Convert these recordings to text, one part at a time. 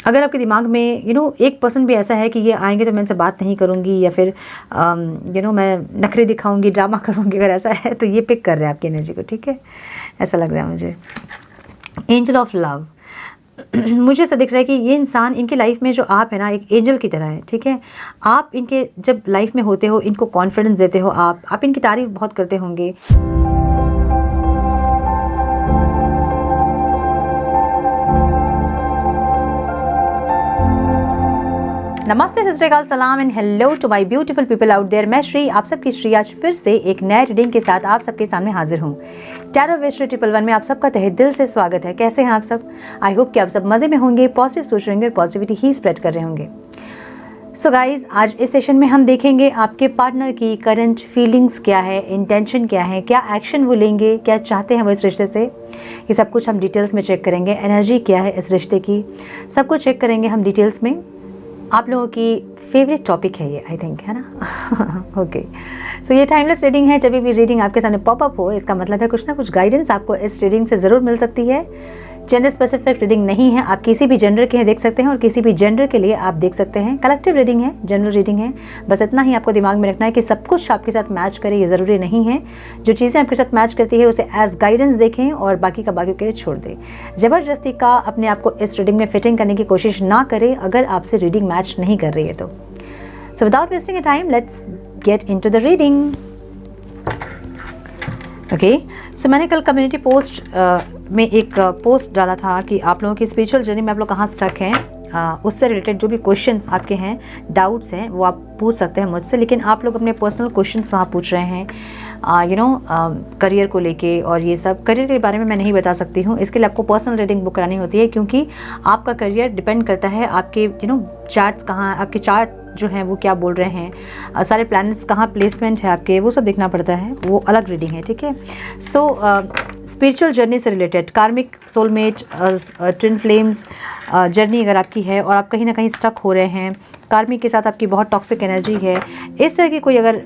अगर आपके दिमाग में एक पर्सन भी ऐसा है कि ये आएंगे तो मैं इनसे बात नहीं करूँगी, या फिर मैं नखरे दिखाऊंगी, ड्रामा करूँगी, अगर ऐसा है तो ये पिक कर रहे हैं आपकी एनर्जी को, ठीक है, ऐसा लग रहा है मुझे। एंजल ऑफ लव, मुझे ऐसा दिख रहा है कि ये इंसान, इनकी लाइफ में जो आप है ना, एक एंजल की तरह है, ठीक है। आप इनके जब लाइफ में होते हो, इनको कॉन्फिडेंस देते हो, आप इनकी तारीफ बहुत करते होंगे। नमस्ते, सत श्री अकाल, सलाम and hello to my beautiful people out there. मैं श्री, आप सबकी श्री, आज फिर से एक नए रीडिंग के साथ आप सबके सामने हाजिर हूँ। टैरो विश्व 111 में आप सबका तहे दिल से स्वागत है। कैसे हैं आप सब? आई होप कि आप सब मज़े में होंगे, पॉजिटिव सोच रहे होंगे और पॉजिटिविटी ही स्प्रेड कर रहे होंगे। सो गाइज, आज इस सेशन में हम देखेंगे आपके पार्टनर की करंट फीलिंग्स क्या है, इंटेंशन क्या है, क्या एक्शन वो लेंगे, क्या चाहते हैं वो इस रिश्ते से। ये सब कुछ हम डिटेल्स में चेक करेंगे। एनर्जी क्या है इस रिश्ते की, सब कुछ चेक करेंगे हम डिटेल्स में। आप लोगों की फेवरेट टॉपिक है ये, आई थिंक, है ना? ओके, सो ये टाइमलेस रीडिंग है। जब भी रीडिंग आपके सामने पॉपअप हो, इसका मतलब है कुछ ना कुछ गाइडेंस आपको इस रीडिंग से ज़रूर मिल सकती है। जेंडर स्पेसिफिक रीडिंग नहीं है, आप किसी भी जेंडर के हैं देख सकते हैं और किसी भी जेंडर के लिए आप देख सकते हैं। कलेक्टिव रीडिंग है, जनरल रीडिंग है। बस इतना ही आपको दिमाग में रखना है कि सब कुछ आपके साथ मैच करे, ये ज़रूरी नहीं है। जो चीज़ें आपके साथ मैच करती है उसे एज गाइडेंस देखें और बाकी का बाकी के लिए छोड़ दें। ज़बरदस्ती का अपने आप को इस रीडिंग में फिटिंग करने की कोशिश ना करें अगर आपसे रीडिंग मैच नहीं कर रही है तो। So without wasting time, let's get into the reading. Okay, so मैंने कल कम्युनिटी पोस्ट में एक पोस्ट डाला था कि आप लोगों की स्पिरिचुअल जर्नी में आप लोग कहाँ स्टक हैं, उससे रिलेटेड जो भी क्वेश्चंस आपके हैं, डाउट्स हैं, वो आप पूछ सकते हैं मुझसे। लेकिन आप लोग अपने पर्सनल क्वेश्चंस वहाँ पूछ रहे हैं करियर को लेके, और ये सब करियर के बारे में मैं नहीं बता सकती हूँ। इसके लिए आपको पर्सनल रीडिंग बुक करानी होती है, क्योंकि आपका करियर डिपेंड करता है आपके चार्ट्स कहाँ, आपके चार्ट जो हैं वो क्या बोल रहे हैं, सारे प्लैनेट्स कहाँ प्लेसमेंट है आपके, वो सब देखना पड़ता है। वो अलग रीडिंग है, ठीक है। सो स्पिरिचुअल जर्नी से रिलेटेड, कार्मिक, सोलमेट, ट्विन फ्लेम्स जर्नी अगर आपकी है और आप कहीं ना कहीं स्टक हो रहे हैं, कार्मिक के साथ आपकी बहुत टॉक्सिक एनर्जी है, इस तरह की कोई अगर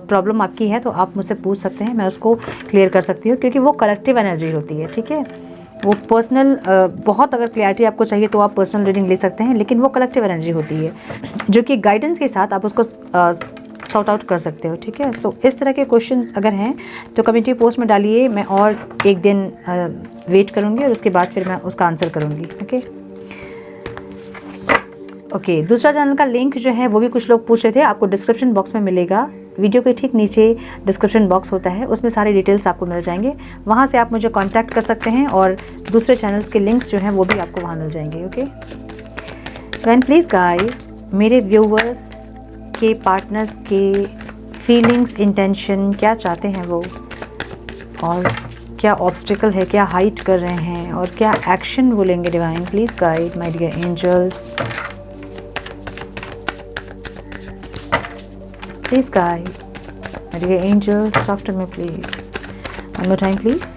प्रॉब्लम आपकी है तो आप मुझसे पूछ सकते हैं, मैं उसको क्लियर कर सकती हूँ, क्योंकि वो कलेक्टिव एनर्जी होती है, ठीक है। वो पर्सनल बहुत अगर क्लैरिटी आपको चाहिए तो आप पर्सनल रीडिंग ले सकते हैं, लेकिन वो कलेक्टिव एनर्जी होती है जो कि गाइडेंस के साथ आप उसको सॉर्ट आउट कर सकते हो, ठीक है। सो इस तरह के क्वेश्चन अगर हैं तो कम्युनिटी पोस्ट में डालिए, मैं और एक दिन वेट करूँगी और उसके बाद फिर मैं उसका आंसर करूँगी। ओके, दूसरा चैनल का लिंक जो है वो भी कुछ लोग पूछ रहे थे, आपको डिस्क्रिप्शन बॉक्स में मिलेगा। वीडियो के ठीक नीचे डिस्क्रिप्शन बॉक्स होता है, उसमें सारे डिटेल्स आपको मिल जाएंगे। वहाँ से आप मुझे कांटेक्ट कर सकते हैं और दूसरे चैनल्स के लिंक्स जो हैं वो भी आपको वहाँ मिल जाएंगे। ओके, एंड प्लीज़ गाइड मेरे व्यूवर्स के पार्टनर्स के फीलिंग्स, इंटेंशन, क्या चाहते हैं वो, और क्या ऑब्स्टिकल है, क्या हाइट कर रहे हैं, और क्या एक्शन वो लेंगे। Divine please guide my dear angels, please guide my dear angels, talk to me please. One more time please.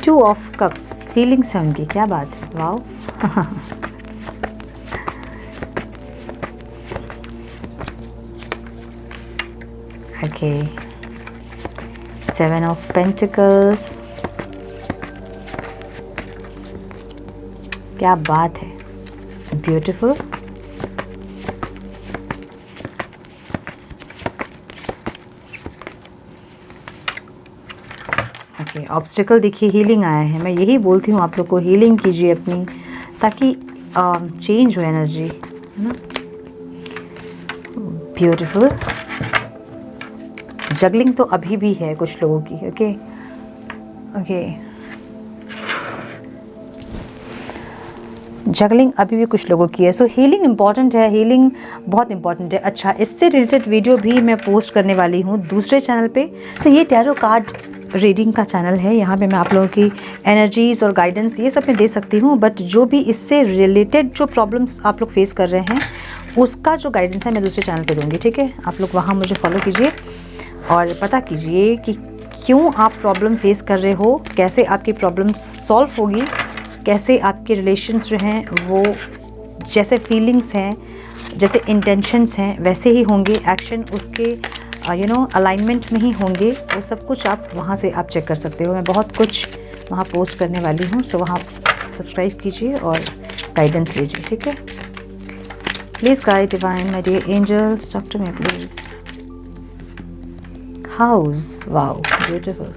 Two of cups, feelings हैं उनकी, क्या बात है, wow. Okay, Seven of Pentacles, क्या बात है, ब्यूटीफुल। ओके, ऑब्स्टिकल देखिए, healing आया है। मैं यही बोलती हूँ आप लोग को, हीलिंग कीजिए अपनी, ताकि चेंज हो एनर्जी, है ना। ब्यूटीफुल। जगलिंग तो अभी भी है कुछ लोगों की। ओके ओके, जगलिंग अभी भी कुछ लोगों की है। सो हीलिंग इंपॉर्टेंट है, हीलिंग बहुत इंपॉर्टेंट है। अच्छा, इससे रिलेटेड वीडियो भी मैं पोस्ट करने वाली हूँ दूसरे चैनल पे। सो ये टैरो कार्ड रीडिंग का चैनल है, यहाँ पे मैं आप लोगों की एनर्जीज़ और गाइडेंस ये सब मैं दे सकती हूँ, बट जो भी इससे रिलेटेड जो प्रॉब्लम्स आप लोग फेस कर रहे हैं उसका जो गाइडेंस है मैं दूसरे चैनल पे दूँगी, ठीक है। आप लोग वहाँ मुझे फॉलो कीजिए और पता कीजिए कि क्यों आप प्रॉब्लम फेस कर रहे हो, कैसे आपकी प्रॉब्लम सॉल्व होगी, कैसे आपके रिलेशंस जो हैं वो जैसे फीलिंग्स हैं, जैसे इंटेंशंस हैं वैसे ही होंगे, एक्शन उसके अलाइनमेंट में ही होंगे, वो सब कुछ आप वहाँ से आप चेक कर सकते हो। मैं बहुत कुछ वहाँ पोस्ट करने वाली हूँ, सो वहाँ सब्सक्राइब कीजिए और गाइडेंस लीजिए, ठीक है। Please guide divine my dear angels, talk to me please. House, wow beautiful.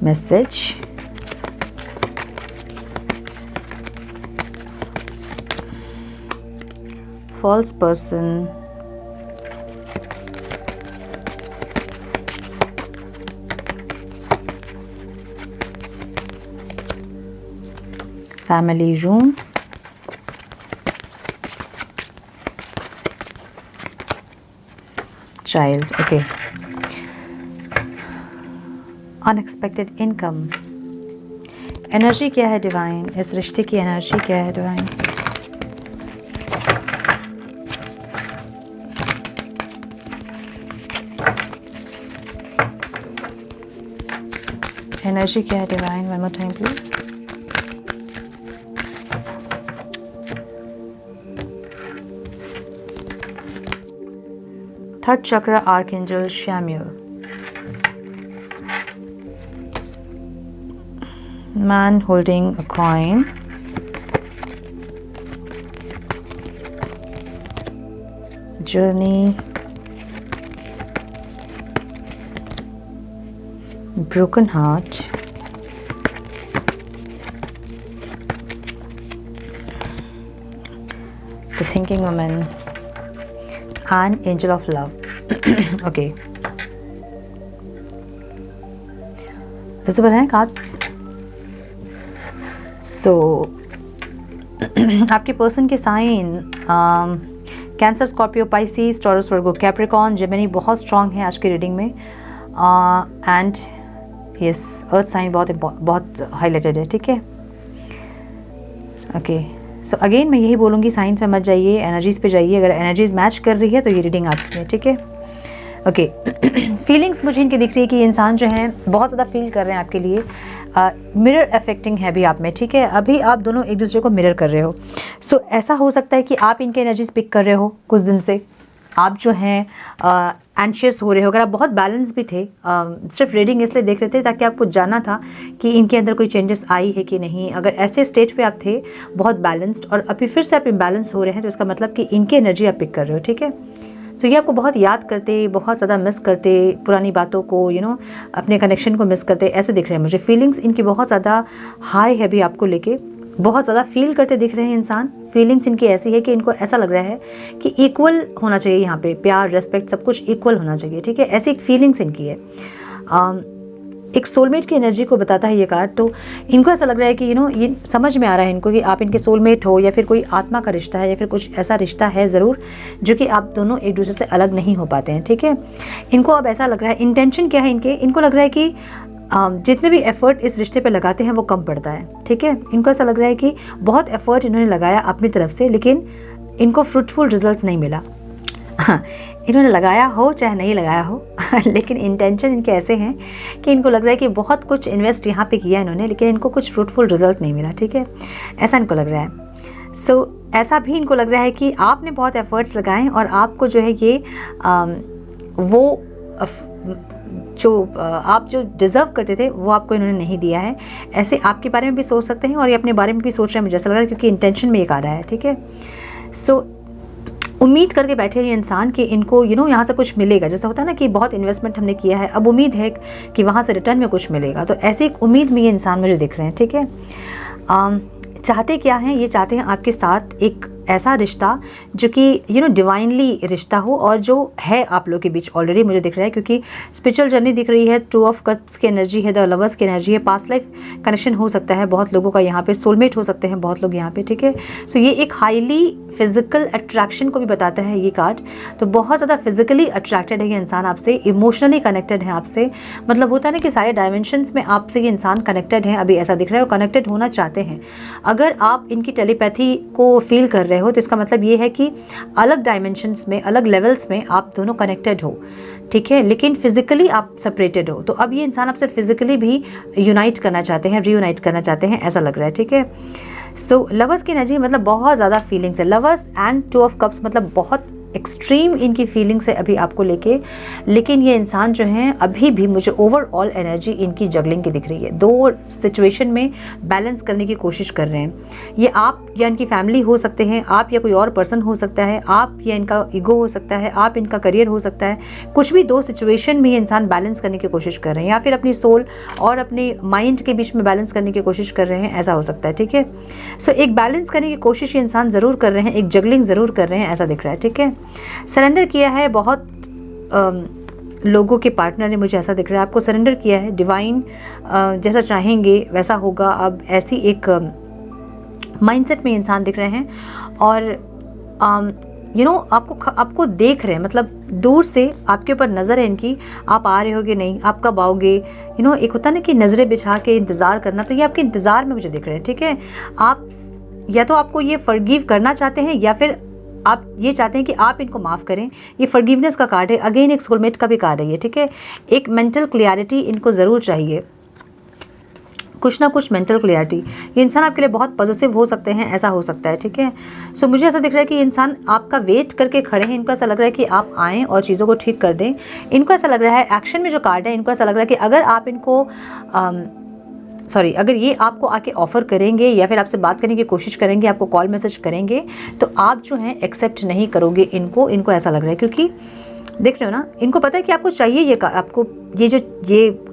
Message, false person, family room, child, okay, unexpected income। Energy क्या है डिवाइन, इस रिश्ते की एनर्जी क्या है डिवाइन। एनर्जी क्या है divine, one more time please. Third चक्र, archangel शैम्यूल। Man holding a coin, journey, broken heart, the thinking woman, and angel of love। okay, visible है cards? सो आपके पर्सन के sign Cancer, Scorpio, Pisces, Taurus, Virgo, Capricorn, Gemini बहुत strong है आज की reading में। And yes, earth sign बहुत highlighted है, ठीक है। ओके, सो अगेन मैं यही बोलूँगी, साइंस में मत जाइए, एनर्जीज़ पे जाइए। अगर एनर्जीज मैच कर रही है तो ये रीडिंग आपकी है, ठीक है। ओके, फीलिंग्स मुझे इनकी दिख रही है कि इंसान जो है बहुत ज़्यादा फील कर रहे हैं आपके लिए। मिरर अफेक्टिंग है अभी आप में, ठीक है। अभी आप दोनों एक दूसरे को मिरर कर रहे हो। सो ऐसा हो सकता है कि आप इनके एनर्जीज पिक कर रहे हो कुछ दिन से। आप जो हैं एंशियस हो रहे हो। अगर आप बहुत बैलेंस भी थे, सिर्फ रीडिंग इसलिए देख रहे थे ताकि आपको जानना था कि इनके अंदर कोई चेंजेस आई है कि नहीं। अगर ऐसे स्टेज पे आप थे बहुत बैलेंस्ड और अभी फिर से आप इम्बैलेंस हो रहे हैं, तो इसका मतलब कि इनकी एनर्जी आप पिक कर रहे हो, ठीक है। तो ये आपको बहुत याद करते, बहुत ज़्यादा मिस करते, पुरानी बातों को अपने कनेक्शन को मिस करते, ऐसे दिख रहे हैं मुझे। फीलिंग्स इनकी बहुत ज़्यादा हाई है भी आपको लेके, बहुत ज़्यादा फील करते दिख रहे हैं इंसान। फीलिंग्स इनकी ऐसी है कि इनको ऐसा लग रहा है कि इक्वल होना चाहिए यहाँ पे, प्यार, रेस्पेक्ट, सब कुछ इक्वल होना चाहिए, ठीक है। ऐसी एक फीलिंग्स इनकी है। एक सोलमेट की एनर्जी को बताता है ये कार्ड। तो इनको ऐसा लग रहा है कि ये समझ में आ रहा है इनको कि आप इनके सोलमेट हो, या फिर कोई आत्मा का रिश्ता है, या फिर कुछ ऐसा रिश्ता है ज़रूर जो कि आप दोनों एक दूसरे से अलग नहीं हो पाते हैं, ठीक है। इनको अब ऐसा लग रहा है, इंटेंशन क्या है इनके, इनको लग रहा है कि जितने भी एफर्ट इस रिश्ते पे लगाते हैं वो कम पड़ता है, ठीक है। इनको ऐसा लग रहा है कि बहुत एफर्ट इन्होंने लगाया अपनी तरफ से, लेकिन इनको फ्रूटफुल रिजल्ट नहीं मिला। हाँ, इन्होंने लगाया हो चाहे नहीं लगाया हो लेकिन इंटेंशन इनके ऐसे हैं कि इनको लग रहा है कि बहुत कुछ इन्वेस्ट यहाँ पे किया इन्होंने, लेकिन इनको कुछ फ्रूटफुल रिजल्ट नहीं मिला, ठीक है। ऐसा इनको लग रहा है। सो ऐसा भी इनको लग रहा है कि आपने बहुत एफर्ट्स लगाए और आपको जो है ये आप जो डिज़र्व करते थे वो आपको इन्होंने नहीं दिया है। ऐसे आपके बारे में भी सोच सकते हैं और ये अपने बारे में भी सोच रहे हैं, मुझे ऐसा लग रहा है, क्योंकि इंटेंशन में एक आ रहा है, ठीक है। सो उम्मीद करके बैठे हैं इंसान कि इनको यहाँ से कुछ मिलेगा। जैसा होता है ना कि बहुत इन्वेस्टमेंट हमने किया है, अब उम्मीद है कि वहाँ से रिटर्न में कुछ मिलेगा। तो ऐसी एक उम्मीद में ये इंसान मुझे दिख रहे हैं, ठीक है। चाहते क्या हैं, ये चाहते हैं आपके साथ एक ऐसा रिश्ता जो कि डिवाइनली रिश्ता हो, और जो है आप लोग के बीच ऑलरेडी मुझे दिख रहा है, क्योंकि स्पिरिचुअल जर्नी दिख रही है, 2 ऑफ कप्स की एनर्जी है, द लवर्स की एनर्जी है, पास्ट लाइफ कनेक्शन हो सकता है बहुत लोगों का यहाँ पे, सोलमेट हो सकते हैं बहुत लोग यहाँ पे, ठीक है। सो ये एक हाईली फिजिकल अट्रैक्शन को भी बताता है ये कार्ड। तो बहुत ज़्यादा फिजिकली अट्रैक्टेड है ये इंसान आपसे, इमोशनली कनेक्टेड है आपसे। मतलब होता है ना कि सारे डायमेंशंस में आपसे ये इंसान कनेक्टेड है, अभी ऐसा दिख रहा है, और कनेक्टेड होना चाहते हैं। अगर आप इनकी टेलीपैथी को फील कर रहे हो तो इसका मतलब ये है कि अलग डायमेंशंस में, अलग लेवल्स में आप दोनों कनेक्टेड हो, ठीक है, लेकिन फिजिकली आप सेपरेटेड हो। तो अब ये इंसान आपसे फिजिकली भी यूनाइट करना चाहते हैं, रीयूनाइट करना चाहते हैं, ऐसा लग रहा है, ठीक है। सो लवर्स की एनर्जी मतलब बहुत ज़्यादा फीलिंग्स है। लवर्स एंड 2 ऑफ कप्स मतलब बहुत एक्सट्रीम इनकी फीलिंग्स है अभी आपको लेके, लेकिन ये इंसान जो हैं अभी भी मुझे ओवरऑल एनर्जी इनकी जगलिंग की दिख रही है। 2 सिचुएशन में बैलेंस करने की कोशिश कर रहे हैं। ये आप या इनकी फैमिली हो सकते हैं, आप या कोई और पर्सन हो सकता है, आप या इनका ईगो हो सकता है, आप इनका करियर हो सकता है। कुछ भी 2 सिचुएशन में ये इंसान बैलेंस करने की कोशिश कर रहे हैं, या फिर अपनी सोल और अपने माइंड के बीच में बैलेंस करने की कोशिश कर रहे हैं, ऐसा हो सकता है। ठीक है, सो एक बैलेंस करने की कोशिश ये इंसान ज़रूर कर रहे हैं, एक जगलिंग ज़रूर कर रहे हैं, ऐसा दिख रहा है। ठीक है, सरेंडर किया है बहुत लोगों के पार्टनर ने, मुझे ऐसा दिख रहा है आपको सरेंडर किया है। डिवाइन जैसा चाहेंगे वैसा होगा, अब ऐसी एक माइंडसेट में इंसान दिख रहे हैं। और आपको देख रहे हैं, मतलब दूर से आपके ऊपर नज़र है इनकी, आप आ रहे हो कि नहीं, आप कब आओगे, एक होता ना कि नज़रें बिछा के इंतज़ार करना, तो ये आपके इंतज़ार में मुझे दिख रहे हैं। ठीक है, आप या तो आपको ये फॉरगिव करना चाहते हैं, या फिर आप ये चाहते हैं कि आप इनको माफ़ करें। ये फॉरगिवनेस का कार्ड है, अगेन एक सोलमेट का भी कार्ड है ये। ठीक है, एक मेंटल क्लियरिटी इनको ज़रूर चाहिए, कुछ ना कुछ मेंटल क्लियरिटी। ये इंसान आपके लिए बहुत पॉजिटिव हो सकते हैं, ऐसा हो सकता है। ठीक है, सो मुझे ऐसा दिख रहा है कि इंसान आपका वेट करके खड़े हैं। इनको ऐसा लग रहा है कि आप आएँ और चीज़ों को ठीक कर दें। इनको ऐसा लग रहा है, एक्शन में जो कार्ड है, इनको ऐसा लग रहा है कि अगर आप इनको अगर ये आपको आके ऑफ़र करेंगे या फिर आपसे बात करने की कोशिश करेंगे, आपको कॉल मैसेज करेंगे, तो आप जो हैं एक्सेप्ट नहीं करोगे इनको ऐसा लग रहा है। क्योंकि देख रहे हो ना, इनको पता है कि आपको चाहिए ये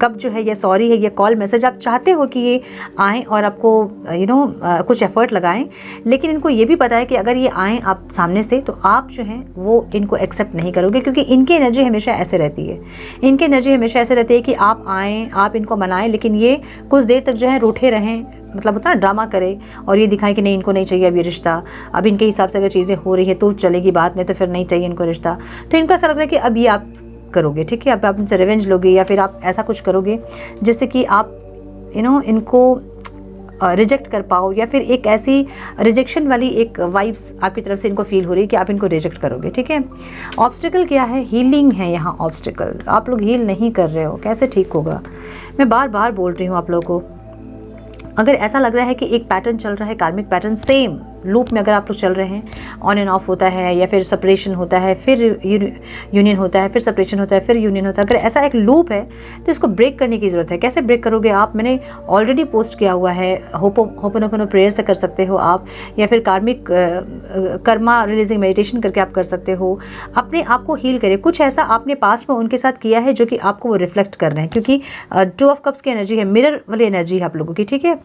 कब जो है, ये सॉरी है, ये कॉल मैसेज, आप चाहते हो कि ये आएँ और आपको कुछ एफर्ट लगाएं, लेकिन इनको ये भी पता है कि अगर ये आएँ आप सामने से, तो आप जो हैं वो इनको एक्सेप्ट नहीं करोगे। क्योंकि इनकी एनर्जी हमेशा ऐसे रहती है, इनकी एनर्जी हमेशा ऐसे रहती है कि आप आएँ, आप इनको मनाएं, लेकिन ये कुछ देर तक जो है रूठे रहें, मतलब होता है ड्रामा करे और ये दिखाएं कि नहीं, इनको नहीं चाहिए अब ये रिश्ता। अब इनके हिसाब से अगर चीज़ें हो रही है तो चलेगी बात, नहीं तो फिर नहीं चाहिए इनको रिश्ता। तो इनको ऐसा लग रहा है कि अब ये आप करोगे। ठीक है, अब आप इनसे रिवेंज लोगे, या फिर आप ऐसा कुछ करोगे जिससे कि आप इनको रिजेक्ट कर पाओ, या फिर एक ऐसी रिजेक्शन वाली एक वाइब्स आपकी तरफ से इनको फील हो रही है कि आप इनको रिजेक्ट करोगे। ठीक है, ऑब्स्टिकल क्या है, हीलिंग है यहाँ। ऑब्स्टिकल, आप लोग हील नहीं कर रहे हो, कैसे ठीक होगा? मैं बार बार बोल रही हूँ आप लोगों को, अगर ऐसा लग रहा है कि एक पैटर्न चल रहा है, कार्मिक पैटर्न सेम लूप में अगर आप लोग चल रहे हैं, ऑन एंड ऑफ होता है, या फिर सेपरेशन होता है, फिर यूनियन होता है, फिर सेपरेशन होता है, फिर यूनियन होता है, अगर ऐसा एक लूप है तो इसको ब्रेक करने की ज़रूरत है। कैसे ब्रेक करोगे आप? मैंने ऑलरेडी पोस्ट किया हुआ है, होपोनोपोनो प्रेयर से कर सकते हो आप, या फिर कार्मिक कर्मा रिलीजिंग मेडिटेशन करके आप कर सकते हो। अपने आप को हील करें। कुछ ऐसा आपने पास्ट में उनके साथ किया है जो कि आपको वो रिफ्लेक्ट कर रहे हैं, क्योंकि 2 ऑफ कप्स की एनर्जी है, मिरर वाली एनर्जी है आप लोगों की। ठीक है,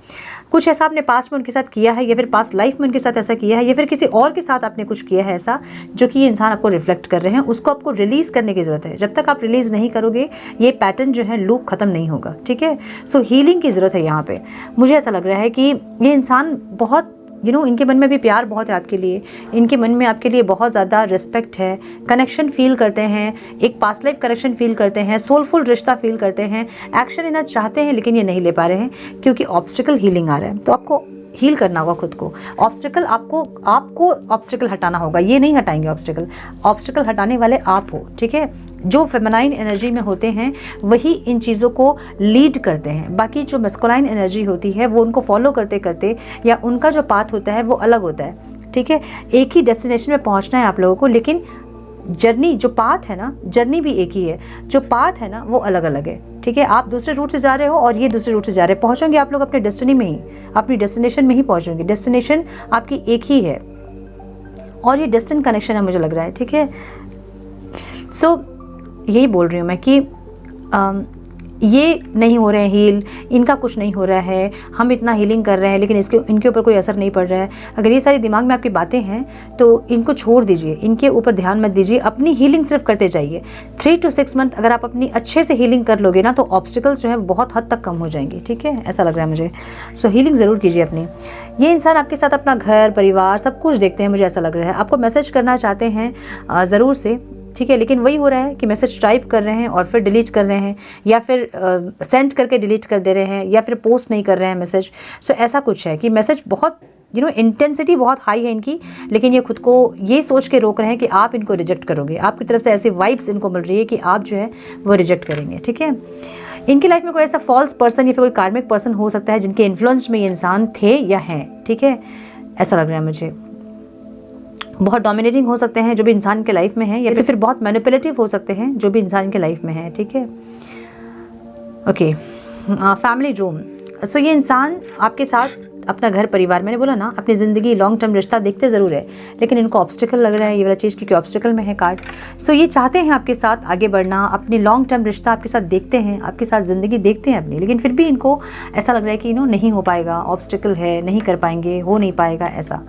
कुछ ऐसा आपने पास्ट में उनके साथ किया है, या फिर पास्ट लाइफ में उनके साथ ऐसा किया है, या फिर किसी और के साथ आपने कुछ किया है ऐसा जो कि ये इंसान आपको रिफ्लेक्ट कर रहे हैं। उसको आपको रिलीज करने की जरूरत है। जब तक आप रिलीज नहीं करोगे ये पैटर्न जो है लूप खत्म नहीं होगा। ठीक है, सो हीलिंग की जरूरत है यहाँ पे। मुझे ऐसा लग रहा है कि ये इंसान बहुत इनके मन में भी प्यार बहुत है आपके लिए, इनके मन में आपके लिए बहुत ज़्यादा रिस्पेक्ट है, कनेक्शन फील करते हैं, एक पास्ट लाइफ कनेक्शन फील करते हैं, सोलफुल रिश्ता फील करते हैं, एक्शन लेना चाहते हैं लेकिन ये नहीं ले पा रहे हैं क्योंकि ऑब्स्टिकल हीलिंग आ रहा है। तो आपको हील करना होगा खुद को। ऑब्स्टिकल आपको ऑब्स्टिकल हटाना होगा, ये नहीं हटाएंगे ऑब्स्टिकल हटाने वाले आप हो। ठीक है, जो फेमिनाइन एनर्जी में होते हैं वही इन चीज़ों को लीड करते हैं, बाकी जो मैस्कुलाइन एनर्जी होती है वो उनको फॉलो करते करते या उनका जो पाथ होता है वो अलग होता है। ठीक है, एक ही डेस्टिनेशन में पहुंचना है आप लोगों को, लेकिन जर्नी जो पाथ है ना, जर्नी भी एक ही है, जो पाथ है ना वो अलग अलग है। ठीक है, आप दूसरे रूट से जा रहे हो और ये दूसरे रूट से जा रहे हैं, पहुंचोगे आप लोग अपने डेस्टिनी में ही, अपनी डेस्टिनेशन में ही पहुंचोगे। डेस्टिनेशन आपकी एक ही है और ये डेस्टिन कनेक्शन है मुझे लग रहा है। ठीक है, सो यही बोल रही हूँ मैं कि ये नहीं हो रहे हैं हील, इनका कुछ नहीं हो रहा है, हम इतना हीलिंग कर रहे हैं लेकिन इनके ऊपर कोई असर नहीं पड़ रहा है। अगर ये सारी दिमाग में आपकी बातें हैं तो इनको छोड़ दीजिए, इनके ऊपर ध्यान मत दीजिए, अपनी हीलिंग सिर्फ करते जाइए। 3 to 6 मंथ अगर आप अपनी अच्छे से हीलिंग कर लोगे ना तो ऑब्स्टिकल्स जो है बहुत हद तक कम हो जाएंगे। ठीक है, ऐसा लग रहा है मुझे। सो हीलिंग ज़रूर कीजिए अपनी। ये इंसान आपके साथ अपना घर परिवार सब कुछ देखते हैं, मुझे ऐसा लग रहा है। आपको मैसेज करना चाहते हैं ज़रूर से, ठीक है, लेकिन वही हो रहा है कि मैसेज टाइप कर रहे हैं और फिर डिलीट कर रहे हैं, या फिर सेंड करके डिलीट कर दे रहे हैं, या फिर पोस्ट नहीं कर रहे हैं मैसेज। सो ऐसा कुछ है कि मैसेज बहुत इंटेंसिटी बहुत हाई है इनकी, लेकिन ये खुद को ये सोच के रोक रहे हैं कि आप इनको रिजेक्ट करोगे। आपकी तरफ से ऐसी वाइब्स इनको मिल रही है कि आप जो है वो रिजेक्ट करेंगे। ठीक है, इनकी लाइफ में कोई ऐसा फॉल्स पर्सन या फिर कोई कार्मिक पर्सन हो सकता है जिनके इन्फ्लुएंस में ये इंसान थे या हैं, ठीक है, ऐसा लग रहा है मुझे। बहुत डोमिनेटिंग हो सकते हैं जो भी इंसान के लाइफ में है, या तो फिर बहुत मैनिपुलेटिव हो सकते हैं जो भी इंसान के लाइफ में है, ठीक है। Okay, family room. सो ये इंसान आपके साथ अपना घर परिवार, मैंने बोला ना अपनी ज़िंदगी लॉन्ग टर्म रिश्ता देखते ज़रूर है, लेकिन इनको ऑब्स्टिकल लग रहा है ये वाला चीज़, क्योंकि ऑब्स्टिकल में है कार्ड। सो ये चाहते हैं आपके साथ आगे बढ़ना, अपनी लॉन्ग टर्म रिश्ता आपके साथ देखते हैं, आपके साथ ज़िंदगी देखते हैं अपनी, लेकिन फिर भी इनको ऐसा लग रहा है कि नहीं हो पाएगा, ऑब्स्टिकल है, नहीं कर पाएंगे, हो नहीं पाएगा ऐसा,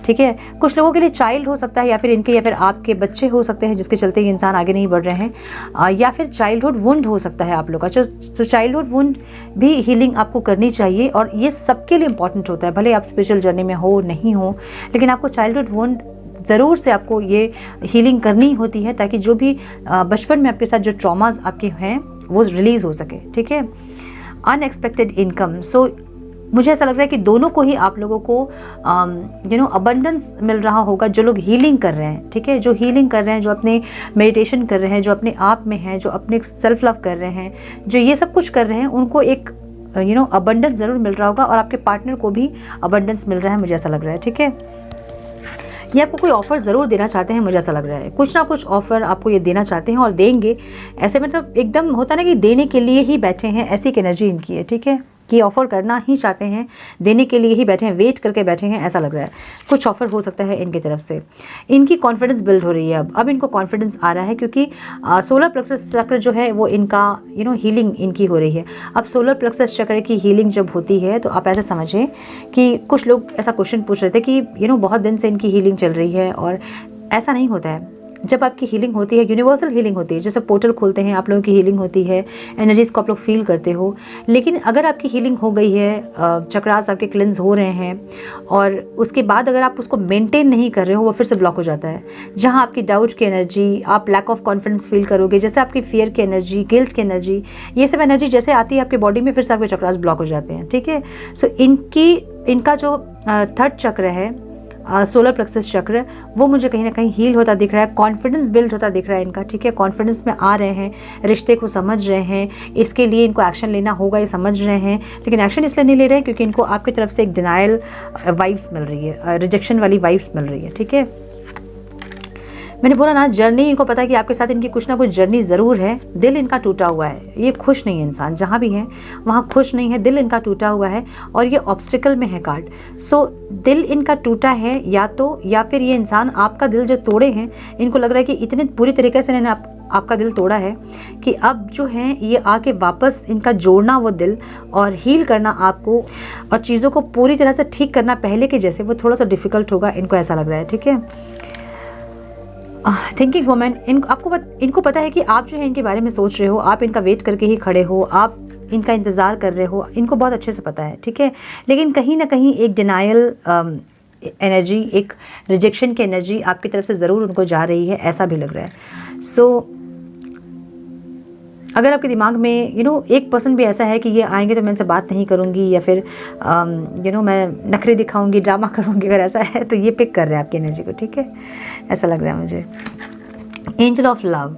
ठीक है। कुछ लोगों के लिए चाइल्ड हो सकता है, या फिर इनके या फिर आपके बच्चे हो सकते हैं जिसके चलते ये इंसान आगे नहीं बढ़ रहे हैं, या फिर चाइल्डहुड वुंड हो सकता है आप लोग का। तो चाइल्डहुड वुंड भी हीलिंग आपको करनी चाहिए, और ये सबके लिए इंपॉर्टेंट होता है, भले आप स्पिरिचुअल जर्नी में हो नहीं हो, लेकिन आपको चाइल्डहुड वुंड ज़रूर से आपको ये हीलिंग करनी होती है, ताकि जो भी बचपन में आपके साथ जो ट्रॉमाज आपके हैं वो रिलीज़ हो सके, ठीक है। Unexpected income. सो मुझे ऐसा लग रहा है कि दोनों को ही आप लोगों को अबंडेंस मिल रहा होगा, जो लोग हीलिंग कर रहे हैं, ठीक है, जो हीलिंग कर रहे हैं, जो अपने मेडिटेशन कर रहे हैं, जो अपने आप में हैं, जो अपने सेल्फ लव कर रहे हैं, जो ये सब कुछ कर रहे हैं, उनको एक अबंडेंस ज़रूर मिल रहा होगा, और आपके पार्टनर को भी अबंडेंस मिल रहा है, मुझे ऐसा लग रहा है, ठीक है। ये आपको कोई ऑफ़र ज़रूर देना चाहते हैं, मुझे ऐसा लग रहा है, कुछ ना कुछ ऑफ़र आपको ये देना चाहते हैं और देंगे। ऐसे मतलब एकदम होता ना कि देने के लिए ही बैठे हैं, ऐसी एक एनर्जी इनकी है, ठीक है, कि ऑफ़र करना ही चाहते हैं, देने के लिए ही बैठे हैं, वेट करके बैठे हैं, ऐसा लग रहा है। कुछ ऑफ़र हो सकता है इनकी तरफ से। इनकी कॉन्फिडेंस बिल्ड हो रही है, अब इनको कॉन्फिडेंस आ रहा है, क्योंकि सोलर प्लेक्सस चक्र जो है वो इनका हीलिंग इनकी हो रही है। अब सोलर प्लेक्सस चक्र की हीलिंग जब होती है तो आप ऐसा समझें कि कुछ लोग ऐसा क्वेश्चन पूछ रहे थे कि बहुत दिन से इनकी हीलिंग चल रही है, और ऐसा नहीं होता है। जब आपकी हीलिंग होती है, यूनिवर्सल हीलिंग होती है, जैसे पोर्टल खोलते हैं आप लोगों की हीलिंग होती है, एनर्जीज को आप लोग फील करते हो। लेकिन अगर आपकी हीलिंग हो गई है, चक्रास आपके क्लिंस हो रहे हैं, और उसके बाद अगर आप उसको मेंटेन नहीं कर रहे हो, वो फिर से ब्लॉक हो जाता है। जहाँ आपकी डाउट की एनर्जी, आप लैक ऑफ कॉन्फिडेंस फील करोगे, जैसे आपकी फियर की एनर्जी, गिल्ट की एनर्जी, ये सब एनर्जी जैसे आती है आपके बॉडी में, फिर से आपके चक्रास ब्लॉक हो जाते हैं, ठीक है। सो इनका जो थर्ड चक्र है, सोलर प्लेक्सस चक्र, वो मुझे कहीं ना कहीं हील होता दिख रहा है, कॉन्फिडेंस बिल्ड होता दिख रहा है इनका, ठीक है। कॉन्फिडेंस में आ रहे हैं, रिश्ते को समझ रहे हैं, इसके लिए इनको एक्शन लेना होगा, ये समझ रहे हैं, लेकिन एक्शन इसलिए नहीं ले रहे हैं क्योंकि इनको आपकी तरफ से एक डिनाइल वाइब्स मिल रही है, रिजेक्शन वाली वाइब्स मिल रही है, ठीक है। मैंने बोला ना, जर्नी इनको पता है कि आपके साथ इनकी कुछ ना कुछ जर्नी ज़रूर है। दिल इनका टूटा हुआ है, ये खुश नहीं है, इंसान जहाँ भी है वहाँ खुश नहीं है, दिल इनका टूटा हुआ है, और ये ऑब्स्टिकल में है कार्ड। सो दिल इनका टूटा है, या फिर ये इंसान आपका दिल जो तोड़े हैं, इनको लग रहा है कि इतने बुरी तरीके से इन्होंने आपका दिल तोड़ा है कि अब जो है ये आके वापस इनका जोड़ना वो दिल और हील करना आपको, और चीज़ों को पूरी तरह से ठीक करना पहले के जैसे वो थोड़ा सा डिफ़िकल्ट होगा, इनको ऐसा लग रहा है, ठीक है। थिंकिंग वुमेन, इनको पता है कि आप जो है इनके बारे में सोच रहे हो, आप इनका वेट करके ही खड़े हो, आप इनका इंतज़ार कर रहे हो, इनको बहुत अच्छे से पता है, ठीक है। लेकिन कहीं ना कहीं एक डिनाइल एनर्जी, एक रिजेक्शन की एनर्जी आपकी तरफ से ज़रूर उनको जा रही है, ऐसा भी लग रहा है। सो अगर आपके दिमाग में एक पर्सन भी ऐसा है कि ये आएंगे तो मैं इनसे बात नहीं करूँगी, या फिर मैं नखरे दिखाऊंगी, ड्रामा करूँगी, अगर ऐसा है तो ये पिक कर रहे हैं आपकी एनर्जी को, ठीक है, ऐसा लग रहा है मुझे। एंजल ऑफ लव,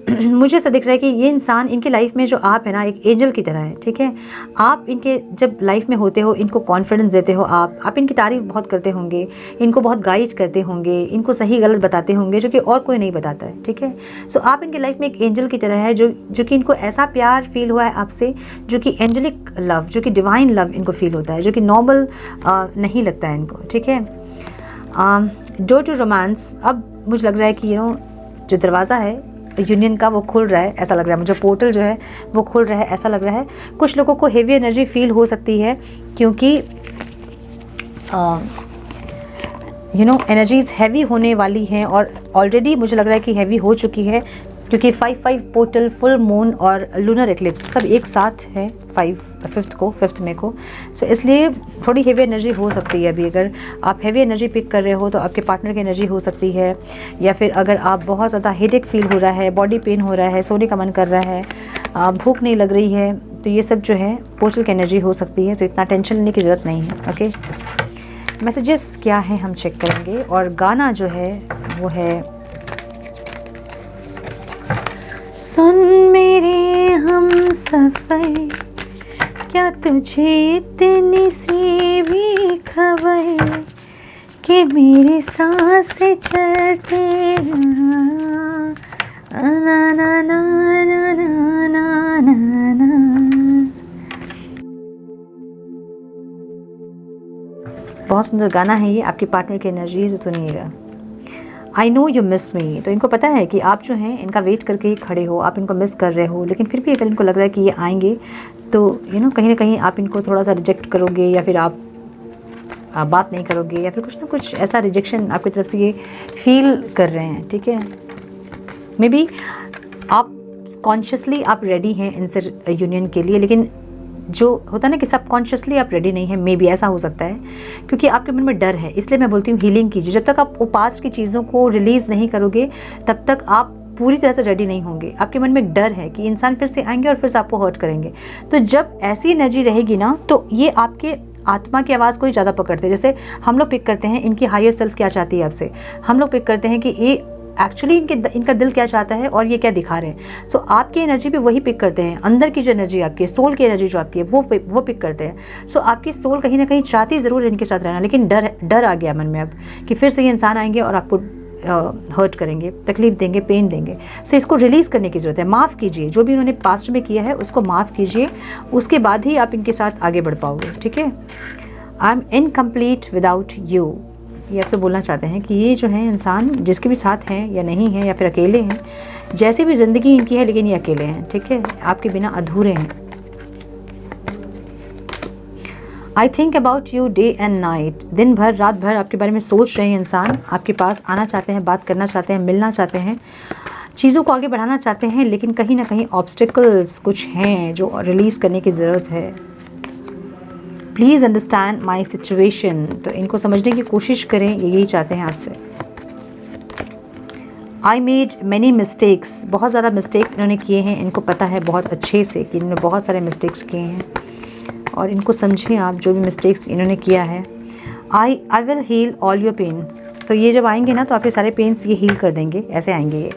मुझे ऐसा दिख रहा है कि ये इंसान इनकी लाइफ में जो आप है ना, एक एंजल की तरह है, ठीक है। आप इनके जब लाइफ में होते हो, इनको कॉन्फिडेंस देते हो, आप इनकी तारीफ बहुत करते होंगे, इनको बहुत गाइड करते होंगे, इनको सही गलत बताते होंगे, जो कि और कोई नहीं बताता है, ठीक है। सो आप इनके लाइफ में एक एंजल की तरह है, जो कि इनको ऐसा प्यार फील हुआ है आपसे, जो कि एंजलिक लव, जो कि डिवाइन लव इनको फील होता है, जो कि नॉर्मल नहीं लगता है इनको, ठीक है। डोर टू रोमांस, अब मुझे लग रहा है कि जो दरवाज़ा है यूनियन का वो खुल रहा है, ऐसा लग रहा है मुझे। पोर्टल जो है वो खुल रहा है, ऐसा लग रहा है। कुछ लोगों को हेवी एनर्जी फील हो सकती है, क्योंकि एनर्जीज हैवी होने वाली हैं, और ऑलरेडी मुझे लग रहा है कि हैवी हो चुकी है, क्योंकि 5-5 पोर्टल, फुल मून और लूनर एक्लिप्स सब एक साथ है 5 मई को। सो इसलिए थोड़ी हेवी एनर्जी हो सकती है। अभी अगर आप हेवी एनर्जी पिक कर रहे हो तो आपके पार्टनर की एनर्जी हो सकती है, या फिर अगर आप बहुत ज़्यादा हेडेक फील हो रहा है, बॉडी पेन हो रहा है, सोने का मन कर रहा है, भूख नहीं लग रही है, तो ये सब जो है पोर्टल की एनर्जी हो सकती है। तो इतना टेंशन लेने की ज़रूरत नहीं है, ओके। मैसेजेस क्या है हम चेक करेंगे, और गाना जो है वो है सुन मेरी हम सफ़र, क्या तुझे इतनी सी भी खबर कि मेरी सांसें चलती ना ना ना ना ना ना ना ना। बहुत सुंदर गाना है ये, आपके पार्टनर की एनर्जी से सुनिएगा। आई नो यू मिस मी, तो इनको पता है कि आप जो हैं इनका वेट करके ही खड़े हो, आप इनको मिस कर रहे हो, लेकिन फिर भी अगर इनको लग रहा है कि ये आएंगे तो कहीं ना कहीं आप इनको थोड़ा सा रिजेक्ट करोगे, या फिर आप बात नहीं करोगे, या फिर कुछ ना कुछ ऐसा रिजेक्शन आपकी तरफ से ये फील कर रहे हैं। ठीक है, मे बी आप कॉन्शियसली आप रेडी हैं इनसे यूनियन के लिए, लेकिन जो होता है ना कि सबकॉन्शियसली आप रेडी नहीं है, मे बी ऐसा हो सकता है, क्योंकि आपके मन में डर है। इसलिए मैं बोलती हूँ हीलिंग कीजिए। जब तक आप वो पास्ट की चीज़ों को रिलीज़ नहीं करोगे तब तक आप पूरी तरह से रेडी नहीं होंगे। आपके मन में एक डर है कि इंसान फिर से आएंगे और फिर से आपको हर्ट करेंगे। तो जब ऐसी एनर्जी रहेगी ना, तो ये आपके आत्मा की आवाज़ को ही ज़्यादा पकड़ते हैं। जैसे हम लोग पिक करते हैं इनकी हायर सेल्फ क्या चाहती है आपसे, हम लोग पिक करते हैं कि ये एक्चुअली इनका दिल क्या चाहता है और ये क्या दिखा रहे हैं। सो आपकी एनर्जी भी वही पिक करते हैं, अंदर की जो एनर्जी आपकी है, सोल की एनर्जी जो आपकी है वो पिक करते हैं। सो आपकी सोल कहीं ना कहीं चाहती ज़रूर है इनके साथ रहना, लेकिन डर आ गया मन में अब कि फिर से ये इंसान आएंगे और आपको हर्ट करेंगे, तकलीफ देंगे, पेन देंगे। सो इसको रिलीज़ करने की ज़रूरत है। माफ़ कीजिए, जो भी उन्होंने पास्ट में किया है उसको माफ़ कीजिए, उसके बाद ही आप इनके साथ आगे बढ़ पाओगे। ठीक है, I am incomplete without you, ये आपसे बोलना चाहते हैं कि ये जो है इंसान जिसके भी साथ हैं या नहीं हैं या फिर अकेले हैं, जैसी भी ज़िंदगी इनकी है, लेकिन ये अकेले हैं। ठीक है, आपके बिना अधूरे हैं। I think about you day and night, दिन भर रात भर आपके बारे में सोच रहे हैं इंसान, आपके पास आना चाहते हैं, बात करना चाहते हैं, मिलना चाहते हैं, चीज़ों को आगे बढ़ाना चाहते हैं, लेकिन कहीं ना कहीं ऑब्स्टिकल्स कुछ हैं जो रिलीज़ करने की ज़रूरत है। प्लीज़ अंडरस्टैंड माई सिचुएशन, तो इनको समझने की कोशिश करें, ये यही चाहते हैं आपसे। आई मेड मैनी मिस्टेक्स, बहुत ज़्यादा मिस्टेक्स इन्होंने किए हैं, इनको पता है बहुत अच्छे से कि इन्होंने बहुत सारे मिस्टेक्स किए हैं, और इनको समझें आप जो भी मिस्टेक्स इन्होंने किया है। I will heal all your pains, तो ये जब आएंगे ना तो आपके सारे पेन्स ये हील कर देंगे, ऐसे आएंगे ये।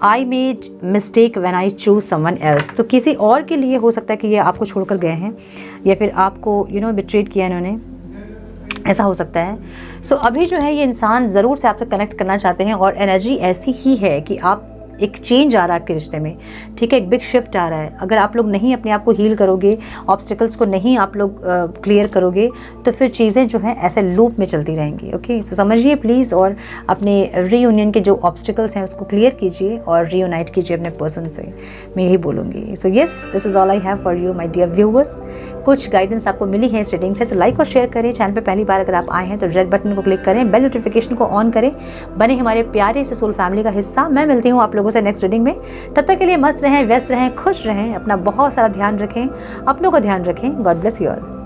I made mistake when I choose someone else, तो किसी और के लिए हो सकता है कि ये आपको छोड़कर गए हैं, या फिर आपको बिट्रेड किया इन्होंने, ऐसा हो सकता है। सो अभी जो है ये इंसान ज़रूर से आपसे कनेक्ट करना चाहते हैं, और एनर्जी ऐसी ही है कि आप एक चेंज आ रहा है आपके रिश्ते में। ठीक है, एक बिग शिफ्ट आ रहा है। अगर आप लोग नहीं अपने आप को हील करोगे, ऑब्स्टिकल्स को नहीं आप लोग क्लियर करोगे, तो फिर चीज़ें जो हैं ऐसे लूप में चलती रहेंगी। ओके, तो समझिए प्लीज़, और अपने रीयूनियन के जो ऑब्स्टिकल्स हैं उसको क्लियर कीजिए और रीयूनाइट कीजिए अपने पर्सन से, मैं यही बोलूँगी। So yes, this is all I have for you my dear viewers. कुछ गाइडेंस आपको मिली है इस रीडिंग से तो लाइक और शेयर करें। चैनल पे पहली बार अगर आप आए हैं तो रेड बटन को क्लिक करें, बेल नोटिफिकेशन को ऑन करें, बने हमारे प्यारे से सोल फैमिली का हिस्सा। मैं मिलती हूँ आप लोगों से नेक्स्ट रीडिंग में। तब तक के लिए मस्त रहें, व्यस्त रहें, खुश रहें, अपना बहुत सारा ध्यान रखें, अपनों का ध्यान रखें। God bless you all.